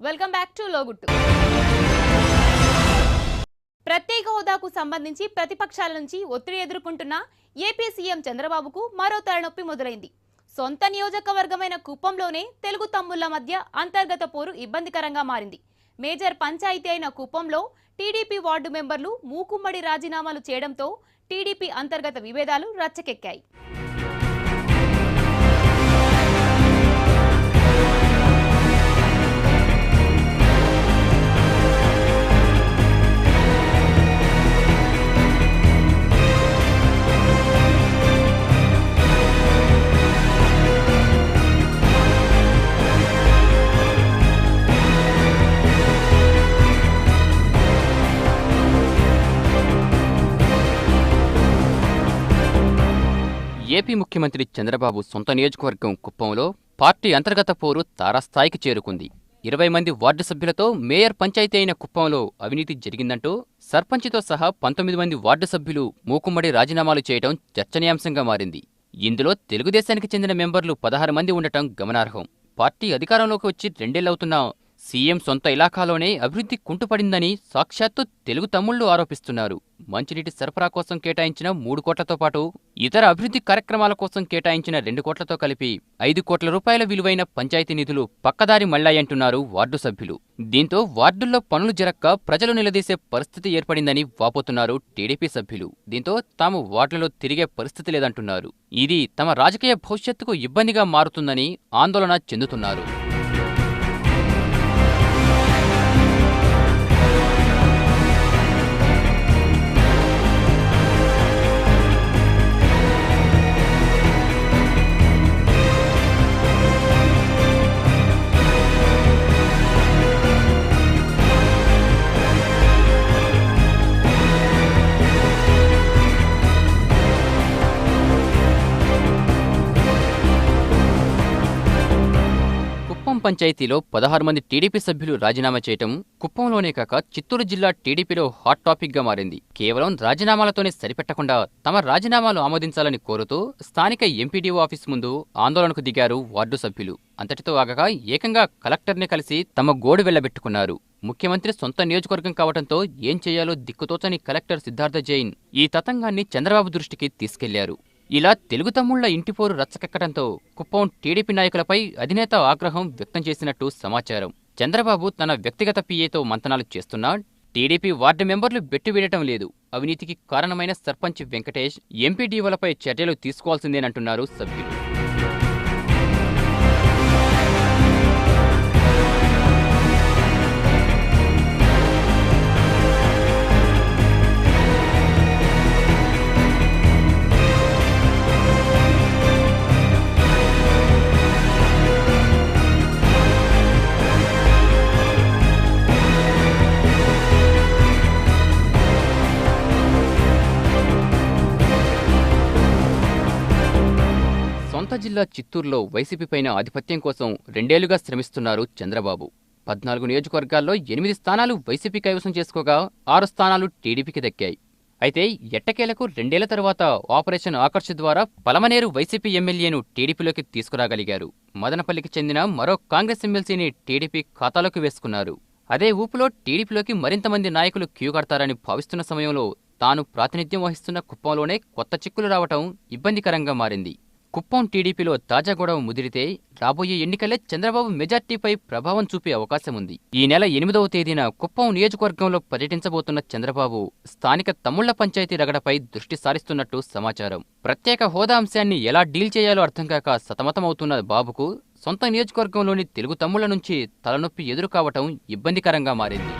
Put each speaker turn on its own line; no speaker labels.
Welcome back to లోగుట్టు. ప్రత్యేక హోదాకు సంబంధించి ప్రతిపక్షాల నుంచి ఒత్తిడి ఎదుర్కొంటున్న ఏపీ సీఎం చంద్రబాబుకు మరో తలనొప్పి మొదలైంది. సొంత నియోజకవర్గమైన కుప్పంలోనే తెలుగు తమ్ముళ్ల మధ్య అంతర్గత పోరు ఇబ్బందికరంగా మారింది. మేజర్ పంచాయతీ అయిన కుప్పంలో టీడీపీ వార్డు మెంబర్లు మూకుమ్మడి రాజీనామాలు చేయడంతో టీడీపీ అంతర్గత విభేదాలు రచ్చకెక్కాయి.
ఏపీ ముఖ్యమంత్రి చంద్రబాబు సొంత నియోజకవర్గం కుప్పంలో పార్టీ అంతర్గత పోరు తారాస్థాయికి చేరుకుంది. 20 మంది వార్డు సభ్యులతో మేయర్ పంచాయతీ అయిన కుప్పంలో అవినీతి జరిగిందంటూ సర్పంచ్తో సహా 19 మంది వార్డు సభ్యులు మూకుమ్మడి రాజీనామాలు చేయడం చర్చనీయాంశంగా మారింది. ఇందులో తెలుగుదేశానికి చెందిన మెంబర్లు 16 మంది ఉండటం గమనార్హం. పార్టీ అధికారంలోకి వచ్చి 2 ఏళ్లవుతున్నా సీఎం సొంత ఇలాఖాలోనే అభివృద్ధి కుంటుపడిందని సాక్షాత్తు తెలుగు తమ్ముళ్లు ఆరోపిస్తున్నారు. మంచినీటి సరఫరా కోసం కేటాయించిన 3 కోట్లతో పాటు ఇతర అభివృద్ధి కార్యక్రమాల కోసం కేటాయించిన 2 కోట్లతో కలిపి 5 కోట్ల రూపాయల విలువైన పంచాయతీ నిధులు పక్కదారి మళ్లాయంటున్నారు వార్డు సభ్యులు. దీంతో వార్డుల్లో పనులు జరక్క ప్రజలు నిలదీసే పరిస్థితి ఏర్పడిందని వాపోతున్నారు టీడీపీ సభ్యులు. దీంతో తాము వార్డులలో తిరిగే పరిస్థితి లేదంటున్నారు. ఇది తమ రాజకీయ భవిష్యత్తుకు ఇబ్బందిగా మారుతుందని ఆందోళన చెందుతున్నారు. కుప్పం పంచాయతీలో 16 మంది టీడీపీ సభ్యులు రాజీనామా చేయటం కుప్పంలోనే కాక చిత్తూరు జిల్లా టీడీపీలో హాట్ టాపిక్ గా మారింది. కేవలం రాజీనామాలతోనే సరిపెట్టకుండా తమ రాజీనామాలు ఆమోదించాలని కోరుతూ స్థానిక ఎంపీడీఓ ఆఫీస్ ముందు ఆందోళనకు దిగారు వార్డు సభ్యులు. అంతటితో ఆగగా ఏకంగా కలెక్టర్ని కలిసి తమ గోడు వెళ్లబెట్టుకున్నారు. ముఖ్యమంత్రి సొంత నియోజకవర్గం కావడంతో ఏం చేయాలో దిక్కుతోచని కలెక్టర్ సిద్ధార్థ జైన్ ఈ తతంగాన్ని చంద్రబాబు దృష్టికి తీసుకెళ్లారు. ఇలా తెలుగు తమ్ముళ్ల ఇంటిపోరు రచ్చకెక్కడంతో కుప్పం టీడీపీ నాయకులపై అధినేత ఆగ్రహం వ్యక్తం చేసినట్టు సమాచారం. చంద్రబాబు తన వ్యక్తిగత పీఏతో మంతనాలు చేస్తున్నా టీడీపీ వార్డు మెంబర్లు బెట్టు వీడటం లేదు. అవినీతికి కారణమైన సర్పంచ్ వెంకటేష్, ఎంపీడీఓలపై చర్యలు తీసుకోవాల్సిందేనంటున్నారు సభ్యులు. సొంత జిల్లా చిత్తూరులో వైసీపీ పైన ఆధిపత్యం కోసం 2 ఏళ్లుగా శ్రమిస్తున్నారు చంద్రబాబు. 14 నియోజకవర్గాల్లో 8 స్థానాలు వైసీపీ కైవసం చేసుకోగా 6 స్థానాలు టీడీపీకి దక్కాయి. అయితే ఎట్టకేలకు 2 ఏళ్ల తర్వాత ఆపరేషన్ ఆకర్ష్ ద్వారా పలమనేరు వైసీపీ ఎమ్మెల్యేను టీడీపీలోకి తీసుకురాగలిగారు. మదనపల్లికి చెందిన మరో కాంగ్రెస్ ఎమ్మెల్సీని టీడీపీ ఖాతాలోకి వేసుకున్నారు. అదే ఊపులో టీడీపీలోకి మరింత మంది నాయకులు క్యూ కడతారని భావిస్తున్న సమయంలో తాను ప్రాతినిధ్యం వహిస్తున్న కుప్పంలోనే కొత్త చిక్కులు రావటం ఇబ్బందికరంగా మారింది. కుప్పం టీడీపీలో తాజా గొడవ ముదిరితే రాబోయే ఎన్నికలే చంద్రబాబు మెజార్టీపై ప్రభావం చూపే అవకాశం ఉంది. ఈ నెల 8వ తేదీన కుప్పం నియోజకవర్గంలో పర్యటించబోతున్న చంద్రబాబు స్థానిక తమ్ముళ్ల పంచాయతీ రగడపై దృష్టి సారిస్తున్నట్టు సమాచారం. ప్రత్యేక హోదా అంశాన్ని ఎలా డీల్ చేయాలో అర్థం కాక సతమతమవుతున్న బాబుకు సొంత నియోజకవర్గంలోని తెలుగు తమ్ముళ్ల నుంచి తలనొప్పి ఎదురు కావటం ఇబ్బందికరంగా మారింది.